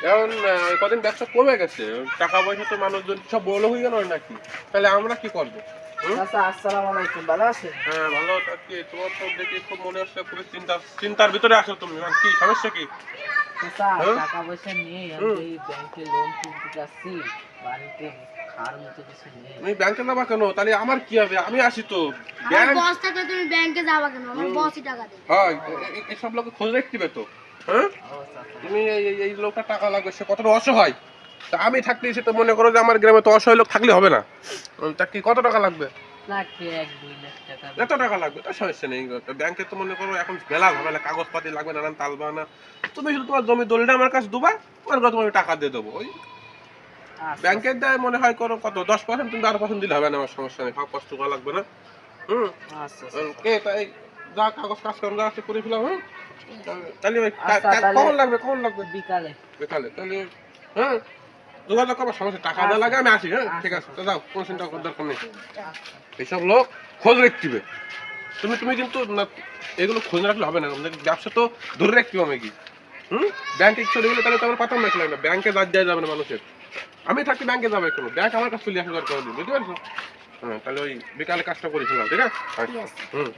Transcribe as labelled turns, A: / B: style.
A: এখন কদিন ব্যবসা কমে গেছে, টাকা পয়সা তো মানুষজন সব বড় হয়ে গেল নাকি, তাহলে আমরা কি করবো?
B: চাচা আসসালামু আলাইকুম, ভালো আছেন?
A: হ্যাঁ ভালো থাকি। তোমার তো দেখি খুব মনে হচ্ছে খুবই চিন্তার ভিতরে আছো তুমি। কি সমস্যা কি?
B: চাচা
A: হ্যাঁ?
B: টাকা পয়সা নেই, আমি তো এই ব্যাংকে লোন তুলতে যাচ্ছি, বাড়িতে খাওয়ার মতো কিছু নেই।
A: তুমি ব্যাংকে যাবা কেন? তাহলে আমার কি হবে? আমি আসি তো।
C: আমার
A: ব্যাংক
C: বস থাকলে তুমি ব্যাংকে যাবা কেন? আমার বসই টাকা দেয়।
A: হয় এসব লোকে খোঁজ রাখতে তো। হ্যাঁ,
B: ও চাচা,
A: তুমি এই লোকটা টাকা লাগবে, সে কতটা অসহায়। তা আমি থাকলে সে তো মনে করো যে আমার গ্রামে তো অসহায় লোক থাকলে হবে না। তা কি কত টাকা লাগবে?
B: লাগবে 1-2 লাখ টাকা।
A: এত টাকা লাগবে? তার সমস্যা নেই। ব্যাংকে তো মনে করো এখন মেলা ঝামেলা, কাগজপাতি লাগবে, নানান তাল বাহানা। তুমি শুধু তোমার জমি দলিলটা আমার কাছে দেবা, আমার কাছে তোমার টাকা দিয়ে দেবো। ওই
B: আচ্ছা,
A: ব্যাংকের দেয় মনে হয় করো কত 10%, তুমি 12% দিলে হবে না, আমার সমস্যা নেই, ভাব কষ্ট করা লাগবে না। হুম,
B: আচ্ছা,
A: কে তাই যা কাগজ কাজ করেন যা আছে করে ফেলাম। হুম, তাহলে ওই
B: আচ্ছা, তাহলে
A: কখন লাগবে? কখন লাগবে?
B: বিকালে।
A: বিকালে তাহলে। হ্যাঁ, যোগাযোগ করবার সমস্যা, টাকা দেওয়া লাগে, আমি আসি। হ্যাঁ ঠিক আছে, তো যাও, কোনো চিন্তা করার দরকার নেই। এইসব লোক খোঁজ রাখতে। তুমি তুমি কিন্তু না, এগুলো খোঁজ রাখলে হবে না, আমাদের ব্যবসা তো ধরে রাখতে হবে কি। হুম, ব্যাংকে চলে গেলে তাহলে তো আমার পাতাম রাখলাম না, ব্যাংকে যাওয়া যাবে না মানুষের। আমি থাকতে ব্যাংকে যাবে কেন? ব্যাংক আমার কাছে চলে আসা দরকার, বুঝতে পারছো? হ্যাঁ, তাহলে ওই বিকালে কাজটা করেছিলাম, ঠিক আছে?
C: ঠিক আছে।
A: হুম।